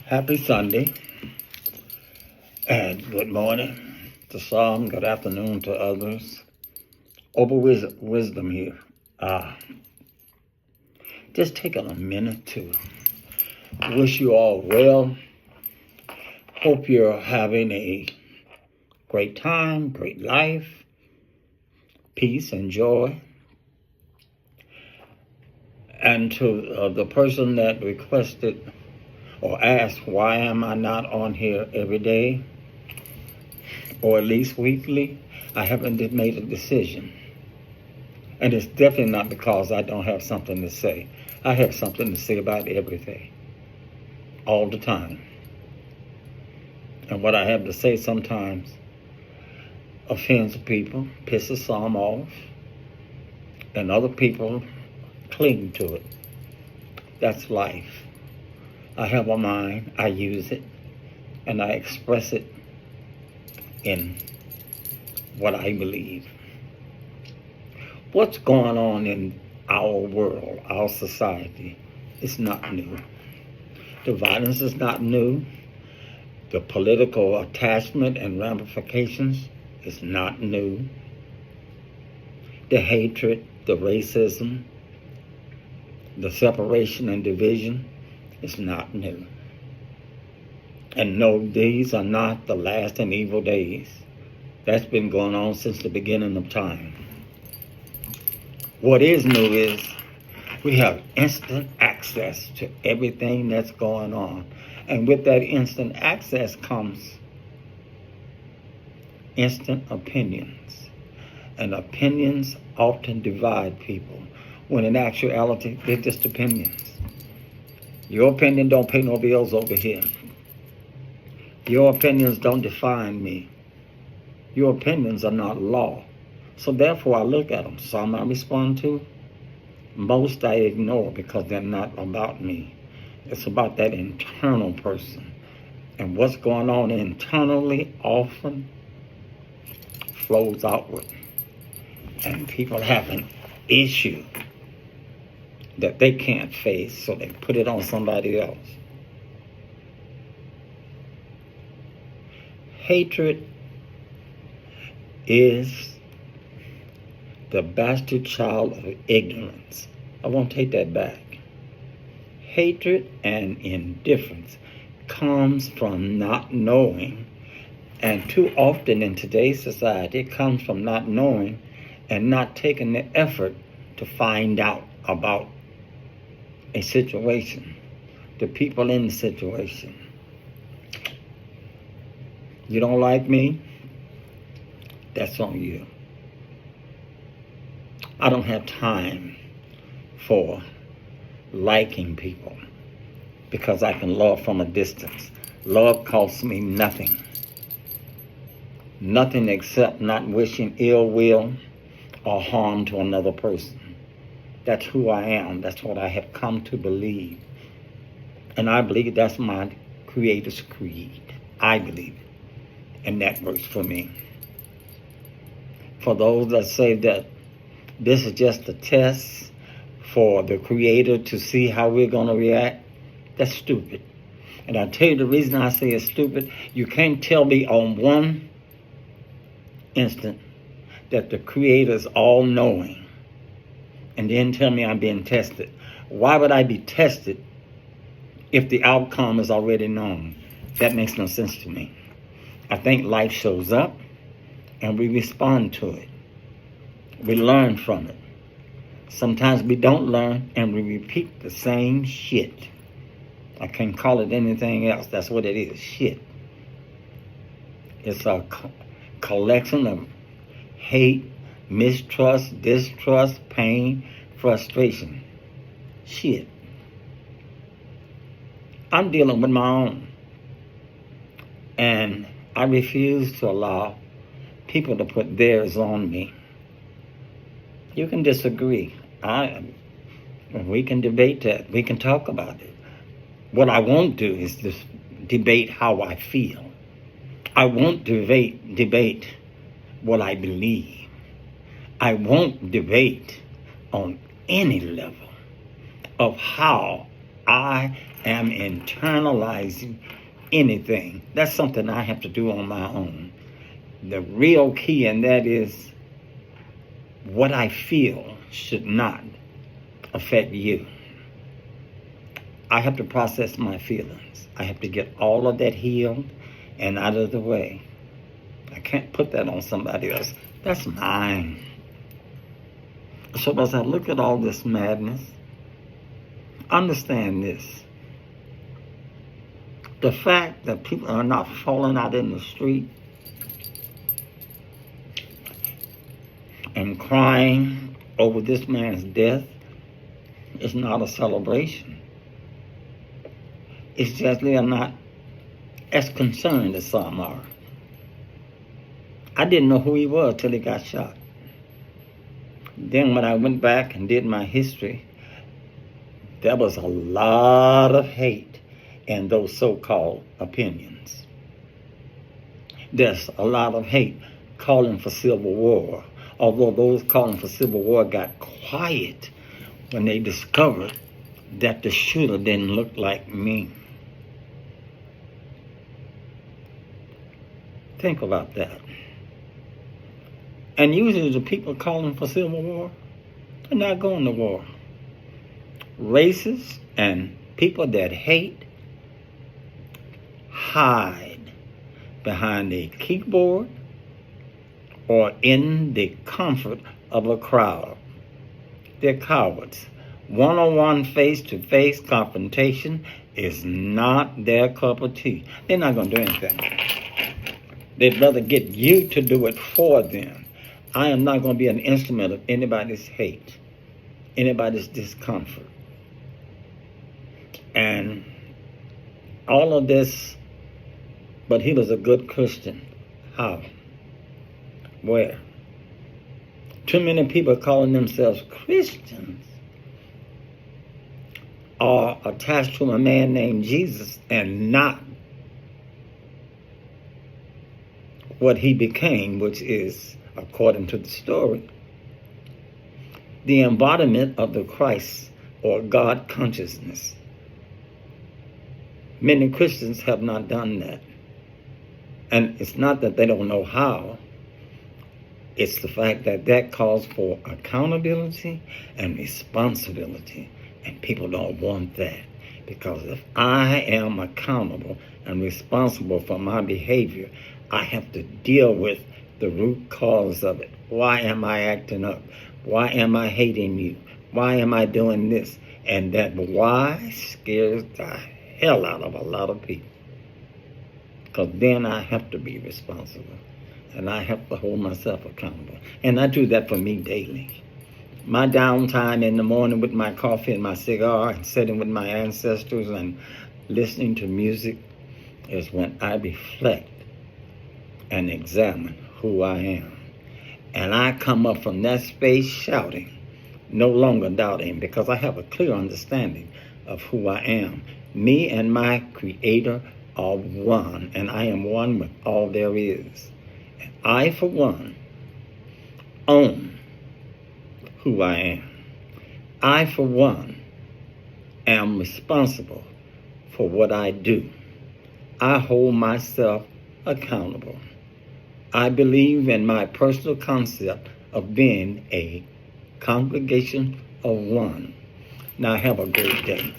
Happy Sunday and good morning to some, good afternoon to others. Over wisdom here. Just taking a minute to wish you all well. Hope you're having a great time, great life, peace and joy. And to the person that requested or asked, why am I not on here every day or at least weekly? I haven't made a decision. And it's definitely not because I don't have something to say. I have something to say about everything, all the time. And what I have to say sometimes offends people, pisses some off, and other people cling to it. That's life. I have a mind, I use it, and I express it in what I believe. What's going on in our world, our society, is not new. The violence is not new. The political attachment and ramifications is not new. The hatred, the racism, the separation and division is not new. And no, these are not the last and evil days. That's been going on since the beginning of time. What is new is we have instant access to everything that's going on. And with that instant access comes instant opinions. And opinions often divide people, when in actuality, they're just opinions. Your opinion don't pay no bills over here. Your opinions don't define me. Your opinions are not law. So therefore I look at them. Some I respond to. Most I ignore because they're not about me. It's about that internal person. And what's going on internally often flows outward. And people have an issue that they can't face, so they put it on somebody else. Hatred is the bastard child of ignorance. I won't take that back. Hatred and indifference comes from not knowing, and too often in today's society, it comes from not knowing and not taking the effort to find out about a situation, the people in the situation. You don't like me? That's on you. I don't have time for liking people because I can love from a distance. Love costs me nothing. Nothing except not wishing ill will or harm to another person. That's who I am. That's what I have come to believe. And I believe that's my Creator's creed. I believe it. And that works for me. For those that say that this is just a test for the Creator to see how we're going to react, that's stupid. And I'll tell you the reason I say it's stupid. You can't tell me on one instant that the Creator is all-knowing and then tell me I'm being tested. Why would I be tested if the outcome is already known? That makes no sense to me. I think life shows up and we respond to it. We learn from it. Sometimes we don't learn and we repeat the same shit. I can't call it anything else. That's what it is, shit. It's a collection of hate, mistrust, distrust, pain, frustration. Shit. I'm dealing with my own. And I refuse to allow people to put theirs on me. You can disagree. We can debate that. We can talk about it. What I won't do is just debate how I feel. I won't debate what I believe. I won't debate on any level of how I am internalizing anything. That's something I have to do on my own. The real key in that is what I feel should not affect you. I have to process my feelings. I have to get all of that healed and out of the way. I can't put that on somebody else. That's mine. So as I look at all this madness, understand this. The fact that people are not falling out in the street and crying over this man's death is not a celebration. It's just they are not as concerned as some are. I didn't know who he was till he got shot. Then when I went back and did my history, there was a lot of hate in those so-called opinions. There's a lot of hate calling for civil war, although those calling for civil war got quiet when they discovered that the shooter didn't look like me. Think about that. And usually the people calling for civil war, they're not going to war. Racists and people that hate hide behind a keyboard or in the comfort of a crowd. They're cowards. One-on-one, face-to-face confrontation is not their cup of tea. They're not going to do anything. They'd rather get you to do it for them. I am not going to be an instrument of anybody's hate, anybody's discomfort. And all of this, but he was a good Christian. How? Where? Too many people calling themselves Christians are attached to a man named Jesus and not what he became, which is, according to the story, the embodiment of the Christ or God consciousness. Many Christians have not done that. And it's not that they don't know how. It's the fact that that calls for accountability and responsibility. And people don't want that. Because if I am accountable and responsible for my behavior, I have to deal with the root cause of it. Why am I acting up? Why am I hating you? Why am I doing this? And that why scares the hell out of a lot of people. Because then I have to be responsible. And I have to hold myself accountable. And I do that for me daily. My downtime in the morning with my coffee and my cigar and sitting with my ancestors and listening to music is when I reflect and examine who I am. And I come up from that space shouting, no longer doubting, because I have a clear understanding of who I am. Me and my Creator are one, and I am one with all there is. And I, for one, own who I am. I, for one, am responsible for what I do. I hold myself accountable. I believe in my personal concept of being a congregation of one. Now have a great day.